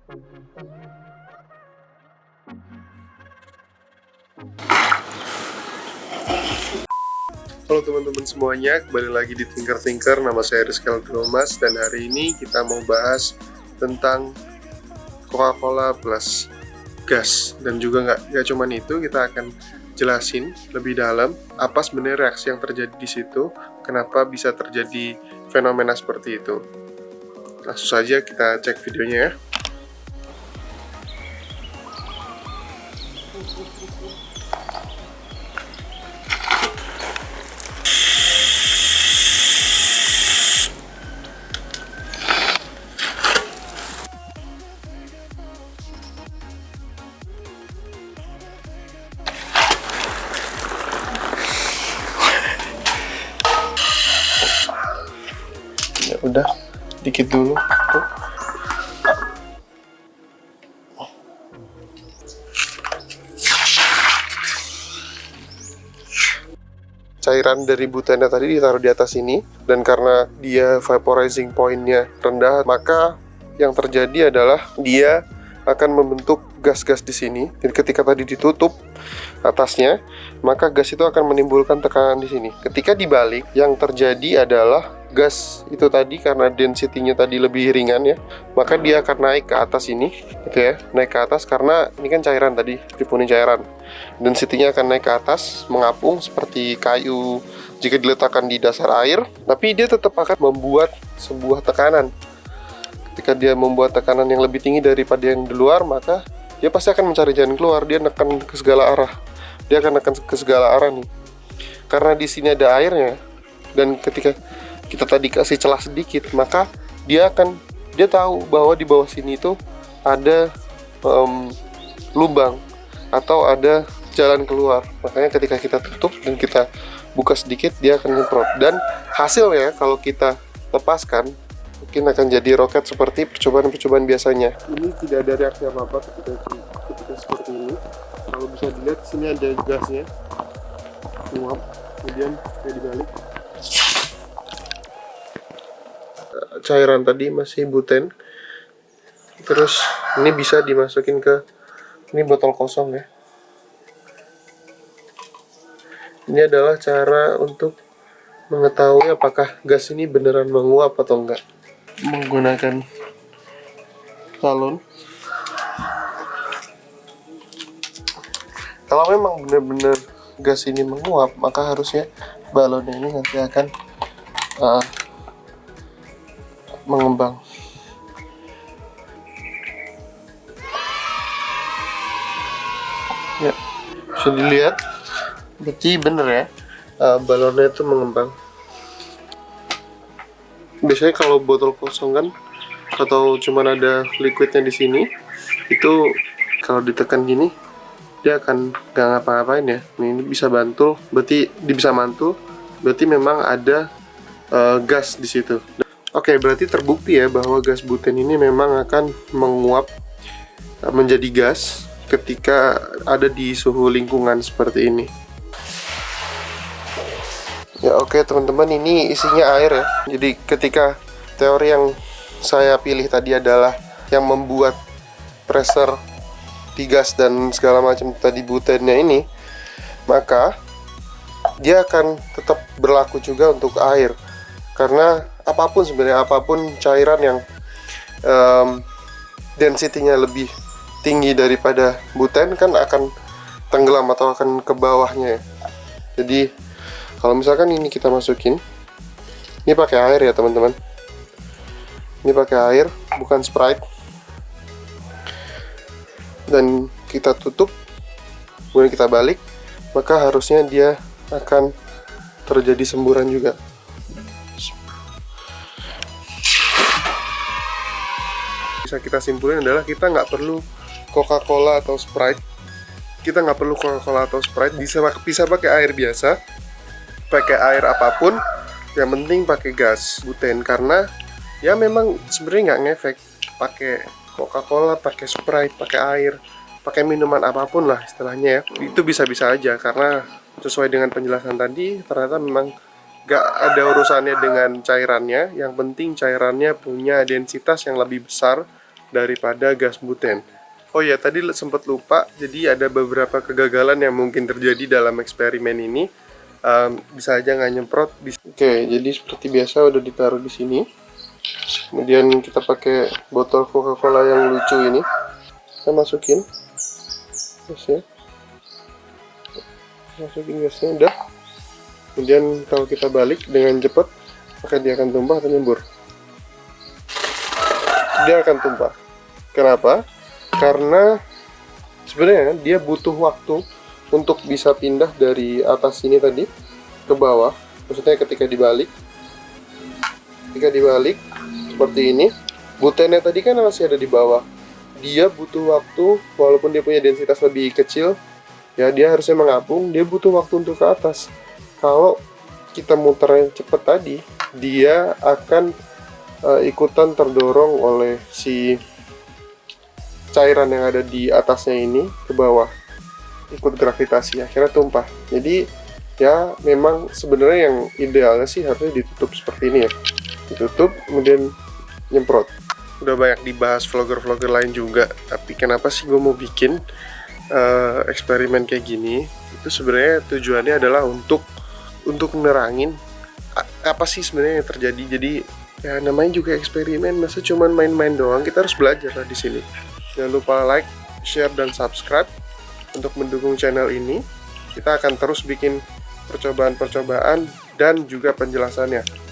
Halo teman-teman semuanya, kembali lagi di Tinker. Nama saya Rizky Thomas dan hari ini kita mau bahas tentang Coca-Cola plus gas. Dan juga nggak cuman itu, kita akan jelasin lebih dalam apa sebenarnya reaksi yang terjadi di situ, kenapa bisa terjadi fenomena seperti itu. Langsung saja kita cek videonya ya. Ya udah, dikit dulu. Tuh. Cairan dari butannya tadi ditaruh di atas ini, dan karena dia vaporizing point-nya rendah, maka yang terjadi adalah dia akan membentuk gas-gas di sini. Dan ketika tadi ditutup atasnya, maka gas itu akan menimbulkan tekanan di sini. Ketika dibalik, yang terjadi adalah gas itu tadi karena density-nya tadi lebih ringan ya, maka dia akan naik ke atas ini, gitu ya, naik ke atas karena ini kan cairan tadi, dipenuhi cairan. Density-nya akan naik ke atas, mengapung seperti kayu jika diletakkan di dasar air, tapi dia tetap akan membuat sebuah tekanan. Ketika dia membuat tekanan yang lebih tinggi daripada yang di luar, maka dia pasti akan mencari jalan keluar. Dia nekan ke segala arah. Dia akan nekan ke segala arah nih. Karena di sini ada airnya, dan ketika kita tadi kasih celah sedikit, maka dia tahu bahwa di bawah sini itu ada lubang atau ada jalan keluar. Makanya ketika kita tutup dan kita buka sedikit, dia akan nyemprot. Dan hasilnya kalau kita lepaskan, mungkin akan jadi roket seperti percobaan-percobaan biasanya. Ini tidak ada reaksi apa-apa ketika seperti ini. Kalau bisa dilihat, sini ada gasnya menguap, kemudian kayak dibalik. Cairan tadi masih buten. Terus ini bisa dimasukin ke ini botol kosong ya. Ini adalah cara untuk mengetahui apakah gas ini beneran menguap atau enggak. Menggunakan galon. Kalau memang benar-benar gas ini menguap, maka harusnya balonnya ini nanti akan mengembang. Ya, bisa dilihat, berarti bener ya, balonnya itu mengembang. Biasanya kalau botol kosong kan, atau cuman ada liquidnya di sini, itu kalau ditekan gini, dia akan gak ngapa-ngapain ya. Ini bisa bantul, berarti bisa mantul, berarti memang ada gas di situ. Oke, berarti terbukti ya bahwa gas buten ini memang akan menguap menjadi gas ketika ada di suhu lingkungan seperti ini. Ya oke teman-teman, ini isinya air ya. Jadi ketika teori yang saya pilih tadi adalah yang membuat pressure di gas dan segala macam tadi butennya ini, maka dia akan tetap berlaku juga untuk air. Karena apapun cairan yang density-nya lebih tinggi daripada buten kan akan tenggelam atau akan ke bawahnya ya. Jadi kalau misalkan ini kita masukin, ini pakai air ya teman-teman. Ini pakai air, bukan Sprite. Dan kita tutup, kemudian kita balik, maka harusnya dia akan terjadi semburan juga. Bisa kita simpulin adalah kita nggak perlu Coca-Cola atau Sprite. Kita nggak perlu Coca-Cola atau Sprite, bisa pakai air biasa, pakai air apapun, yang penting pakai gas buten. Karena ya memang sebenarnya nggak ngefek pakai Coca-Cola, pakai Sprite, pakai air, pakai minuman apapun lah istilahnya ya. Itu bisa-bisa aja, karena sesuai dengan penjelasan tadi ternyata memang gak ada urusannya dengan cairannya. Yang penting cairannya punya densitas yang lebih besar daripada gas buten. Oh ya, tadi sempat lupa, jadi ada beberapa kegagalan yang mungkin terjadi dalam eksperimen ini. Bisa aja nggak nyemprot. Oke, jadi seperti biasa udah ditaruh di sini. Kemudian kita pakai botol Coca-Cola yang lucu ini. Kita masukin gasnya. Udah. Kemudian kalau kita balik dengan cepat, maka dia akan tumpah atau nyembur. Dia akan tumpah. Kenapa? Karena sebenarnya dia butuh waktu untuk bisa pindah dari atas sini tadi ke bawah. Maksudnya ketika dibalik seperti ini, butennya tadi kan masih ada di bawah. Dia butuh waktu, walaupun dia punya densitas lebih kecil, ya dia harusnya mengapung, dia butuh waktu untuk ke atas. Kalau kita muter yang cepat tadi, dia akan ikutan terdorong oleh si cairan yang ada di atasnya ini ke bawah, ikut gravitasi, akhirnya tumpah. Jadi ya memang sebenarnya yang idealnya sih harusnya ditutup seperti ini ya, ditutup kemudian nyemprot. Udah banyak dibahas vlogger-vlogger lain juga, tapi kenapa sih gue mau bikin eksperimen kayak gini? Itu sebenarnya tujuannya adalah untuk nerangin apa sih sebenarnya yang terjadi. Jadi ya namanya juga eksperimen, masa cuman main-main doang, kita harus belajar lah di sini. Jangan lupa like, share, dan subscribe untuk mendukung channel ini. Kita akan terus bikin percobaan-percobaan dan juga penjelasannya.